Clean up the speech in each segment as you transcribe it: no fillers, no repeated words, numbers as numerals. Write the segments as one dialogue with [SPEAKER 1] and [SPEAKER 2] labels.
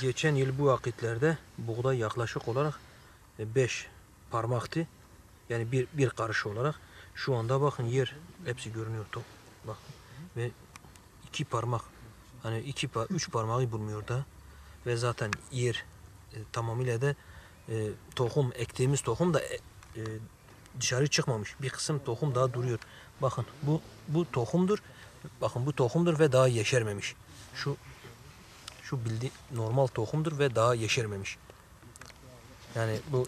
[SPEAKER 1] Geçen yıl bu vakitlerde buğday yaklaşık olarak 5 parmaktı. Yani bir karış olarak. Şu anda bakın yer hepsi görünüyor top. Bak ve 2 parmak. Hani 3 parmağı bulmuyor da. Ve zaten yer tamamıyla da tohum ektiğimiz tohum da dışarı çıkmamış. Bir kısım tohum daha duruyor. Bakın bu tohumdur. Bakın bu tohumdur ve daha yeşermemiş. Şu bildiğin normal tohumdur ve daha yeşermemiş. Yani bu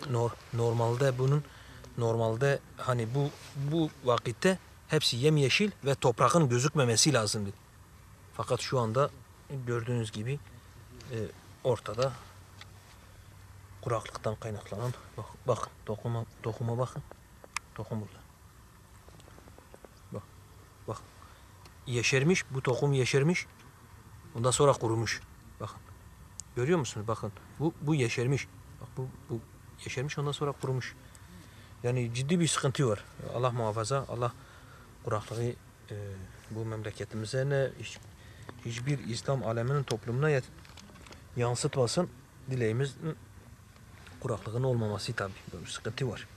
[SPEAKER 1] normalde hani bu vakitte hepsi yemyeşil ve toprağın gözükmemesi lazımdı. Fakat şu anda gördüğünüz gibi ortada kuraklıktan kaynaklanan bak tohuma bakın. Tohum burada. Bak. Yeşermiş, bu tohum yeşermiş. Ondan sonra kurumuş. Bakın. Görüyor musunuz? Bakın. Bu yeşermiş. Bak bu yeşermiş, ondan sonra kurumuş. Yani ciddi bir sıkıntı var. Allah muhafaza, Allah kuraklığı bu memleketimize hiçbir İslam aleminin toplumuna yansıtmasın. Dileğimiz kuraklığın olmaması tabii. Böyle bir sıkıntı var.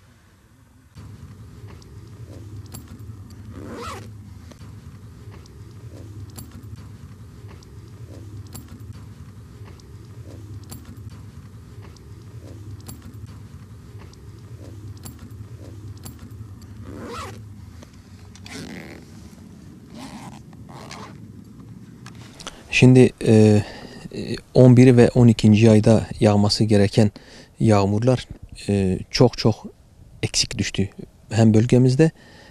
[SPEAKER 1] Şimdi 11 ve 12. ayda yağması gereken yağmurlar çok eksik düştü. Hem bölgemizde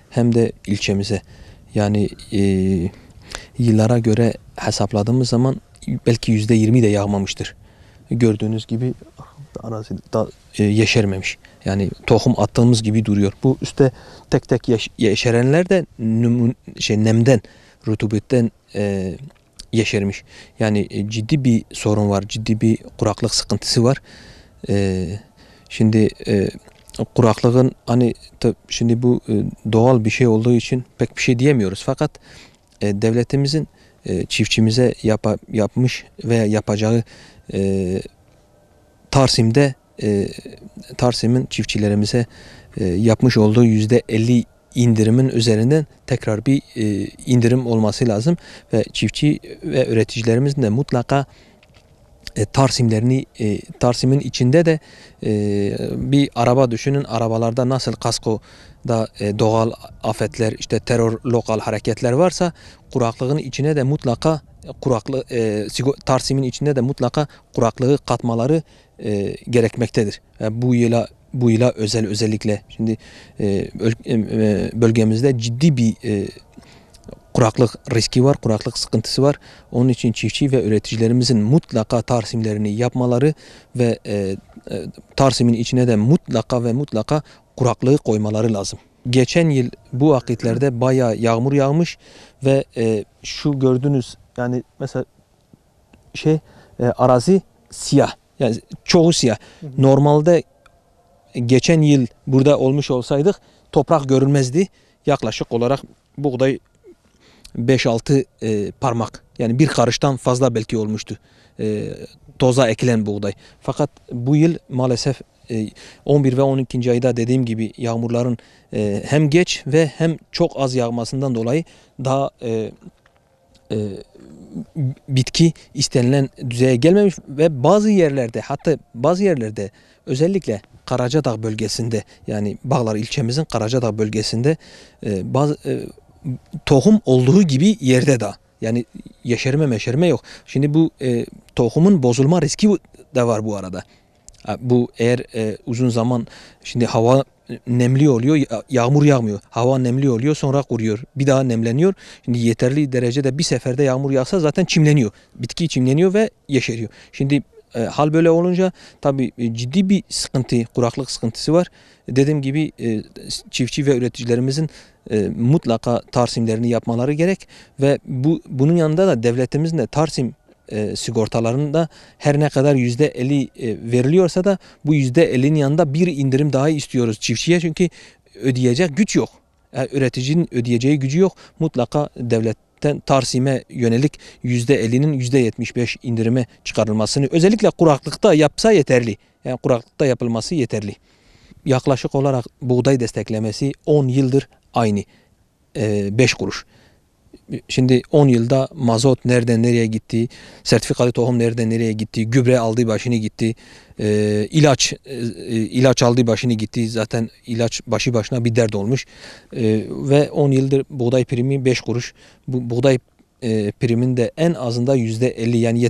[SPEAKER 1] hem de ilçemize. Yani yıllara göre hesapladığımız zaman belki %20 de yağmamıştır. Gördüğünüz gibi arazi da yeşermemiş. Yani tohum attığımız gibi duruyor. Bu üstte tek tek yeşerenler de nemden, rutubetten yeşermiş. Yani ciddi bir sorun var. Ciddi bir kuraklık sıkıntısı var. Şimdi kuraklığın hani şimdi bu doğal bir şey olduğu için pek bir şey diyemiyoruz. Fakat devletimizin çiftçimize yapmış veya yapacağı Tarsim'in çiftçilerimize yapmış olduğu %50 indirimin üzerinden tekrar bir indirim olması lazım ve çiftçi ve üreticilerimizin de mutlaka Tarsim'in içinde de bir araba düşünün. Arabalarda nasıl kaskoda doğal afetler, işte terör, lokal hareketler varsa kuraklığın içine de mutlaka Tarsim'in içinde de mutlaka kuraklığı katmaları gerekmektedir. Yani bu yıla özellikle şimdi bölgemizde ciddi bir kuraklık riski var, kuraklık sıkıntısı var. Onun için çiftçi ve üreticilerimizin mutlaka tarsimlerini yapmaları ve tarsimin içine de mutlaka kuraklığı koymaları lazım. Geçen yıl bu vakitlerde bayağı yağmur yağmış ve şu gördüğünüz yani mesela arazi siyah. Yani çoğu siyah. Normalde geçen yıl burada olmuş olsaydık toprak görünmezdi. Yaklaşık olarak buğday 5-6 parmak, yani bir karıştan fazla belki olmuştu toza ekilen buğday. Fakat bu yıl maalesef 11 ve 12. ayda dediğim gibi yağmurların hem geç ve hem çok az yağmasından dolayı daha bitki istenilen düzeye gelmemiş ve bazı yerlerde özellikle Karacadağ bölgesinde, yani Bağlar ilçemizin Karacadağ bölgesinde bazı tohum olduğu gibi yerde de, yani yeşerme yok. Şimdi bu tohumun bozulma riski de var bu arada. Bu eğer uzun zaman, şimdi hava nemli oluyor, yağmur yağmıyor. Hava nemli oluyor, sonra kuruyor. Bir daha nemleniyor. Şimdi yeterli derecede bir seferde yağmur yağsa zaten çimleniyor. Bitki çimleniyor ve yeşeriyor. Şimdi hal böyle olunca tabii ciddi bir sıkıntı, kuraklık sıkıntısı var. Dediğim gibi çiftçi ve üreticilerimizin mutlaka tarsimlerini yapmaları gerek ve bunun yanında da devletimizin de tarsim sigortalarında her ne kadar %50 veriliyorsa da bu %50'nin yanında bir indirim daha istiyoruz çiftçiye, çünkü ödeyecek güç yok. Yani üreticinin ödeyeceği gücü yok. Mutlaka devlet devletten Tarsim'e yönelik %50'nin %75 indirime çıkarılmasını özellikle kuraklıkta yapsa yeterli. Yani kuraklıkta yapılması yeterli. Yaklaşık olarak buğday desteklemesi 10 yıldır aynı. 5 kuruş. Şimdi 10 yılda mazot nereden nereye gitti, sertifikalı tohum nereden nereye gitti, gübre aldığı başını gitti, ilaç aldığı başını gitti. Zaten ilaç başlı başına bir dert olmuş. Ve 10 yıldır buğday primi 5 kuruş. Bu buğday priminde en azında %50 yani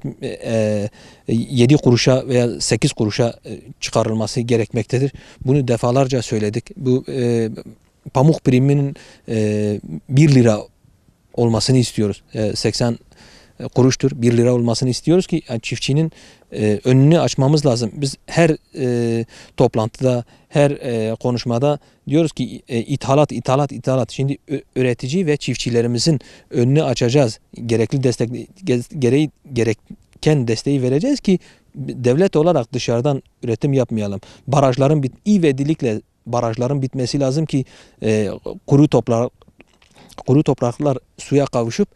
[SPEAKER 1] 7 kuruşa veya 8 kuruşa çıkarılması gerekmektedir. Bunu defalarca söyledik. Bu pamuk priminin 1 lira olmasını istiyoruz. 80 kuruştur, 1 lira olmasını istiyoruz ki yani çiftçinin önünü açmamız lazım. Biz her toplantıda, her konuşmada diyoruz ki ithalat. Şimdi üretici ve çiftçilerimizin önünü açacağız. Gerekli gereken desteği vereceğiz ki devlet olarak dışarıdan üretim yapmayalım. Barajların ivedilikle barajların bitmesi lazım ki kuru topraklar suya kavuşup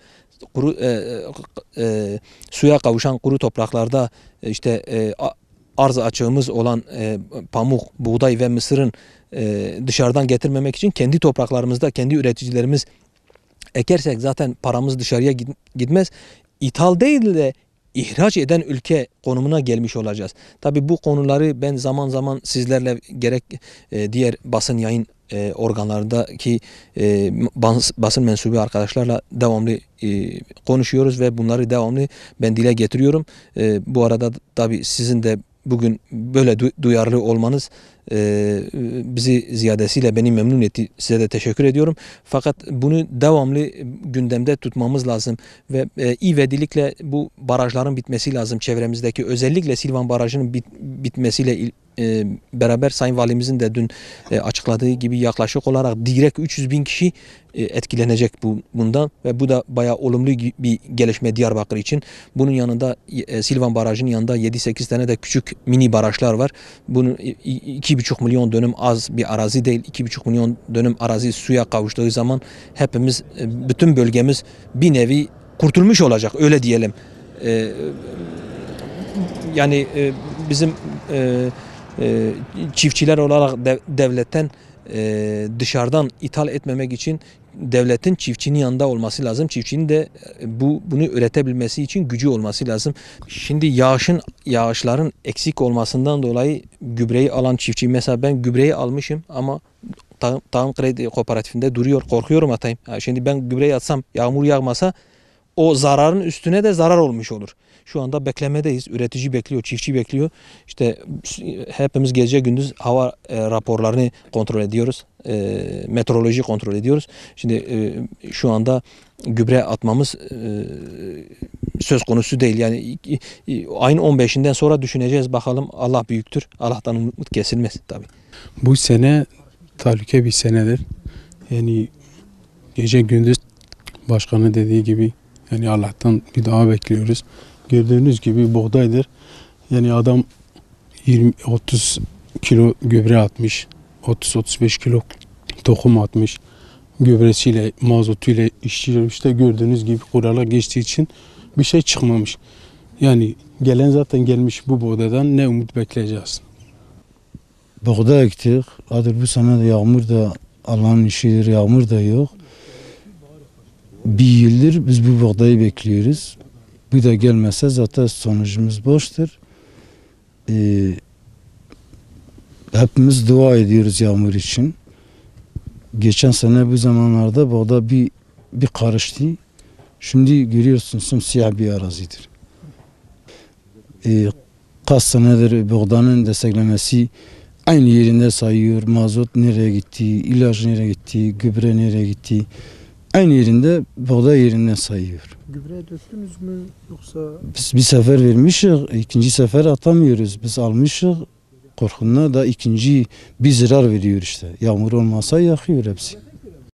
[SPEAKER 1] suya kavuşan kuru topraklarda işte arz açığımız olan pamuk, buğday ve mısırın dışarıdan getirmemek için kendi topraklarımızda kendi üreticilerimiz ekersek zaten paramız dışarıya gitmez. İthal değil de ihraç eden ülke konumuna gelmiş olacağız. Tabii bu konuları ben zaman zaman sizlerle gerek diğer basın yayın organlarındaki basın mensubu arkadaşlarla devamlı konuşuyoruz ve bunları devamlı ben dile getiriyorum. Bu arada tabii sizin de bugün böyle duyarlı olmanız bizi ziyadesiyle beni memnun etti. Size de teşekkür ediyorum. Fakat bunu devamlı gündemde tutmamız lazım ve ivedilikle bu barajların bitmesi lazım. Çevremizdeki özellikle Silvan Barajı'nın bitmesiyle beraber Sayın Valimizin de dün açıkladığı gibi yaklaşık olarak direkt 300 bin kişi etkilenecek bundan ve bu da bayağı olumlu bir gelişme Diyarbakır için. Bunun yanında Silvan Barajı'nın yanında 7-8 tane de küçük mini barajlar var. Bunun 2,5 milyon dönüm az bir arazi değil. 2,5 milyon dönüm arazi suya kavuştuğu zaman hepimiz, bütün bölgemiz bir nevi kurtulmuş olacak, öyle diyelim. Yani bizim çiftçiler olarak devletten dışarıdan ithal etmemek için devletin çiftçinin yanında olması lazım. Çiftçinin de bunu üretebilmesi için gücü olması lazım. Şimdi yağışların eksik olmasından dolayı gübreyi alan çiftçi, mesela ben gübreyi almışım ama Tahım Kredi Kooperatifinde duruyor. Korkuyorum atayım. Şimdi ben gübreyi atsam, yağmur yağmasa o zararın üstüne de zarar olmuş olur. Şu anda beklemedeyiz. Üretici bekliyor, çiftçi bekliyor. İşte hepimiz gece gündüz hava raporlarını kontrol ediyoruz. Meteoroloji kontrol ediyoruz. Şimdi şu anda gübre atmamız söz konusu değil. Yani ayın 15'inden sonra düşüneceğiz bakalım. Allah büyüktür. Allah'tan umut kesilmez tabii.
[SPEAKER 2] Bu sene tehlike bir senedir. Yani gece gündüz başkanın dediği gibi yani Allah'tan bir dua bekliyoruz. Gördüğünüz gibi buğdaydır. Yani adam 20-30 kilo gübre atmış. 30-35 kilo tohum atmış. Gübresiyle, mazotuyla işçiler işte gördüğünüz gibi kurala geçtiği için bir şey çıkmamış. Yani gelen zaten gelmiş bu buğdaydan, ne umut bekleyeceğiz?
[SPEAKER 3] Buğday ektik. Bu sene de yağmur da Allah'ın işidir. Yağmur da yok. Bir yıldır biz bu buğdayı bekliyoruz. Bu da gelmezse zaten sonucumuz boştur. Hepimiz dua ediyoruz yağmur için. Geçen sene bu zamanlarda buğday bir karıştı. Şimdi görüyorsun simsiyah bir arazidir. Kaç senedir buğdanın desteklemesi aynı yerinde sayıyor. Mazot nereye gitti, ilaç nereye gitti, gübre nereye gitti. Aynı yerinde, buğday yerinden sayıyor.
[SPEAKER 4] Gübre döktünüz mü yoksa?
[SPEAKER 3] Biz bir sefer vermişiz, ikinci sefer atamıyoruz. Biz almışız, korkundan da ikinci bir zarar veriyor işte. Yağmur olmasa yakıyor hepsi.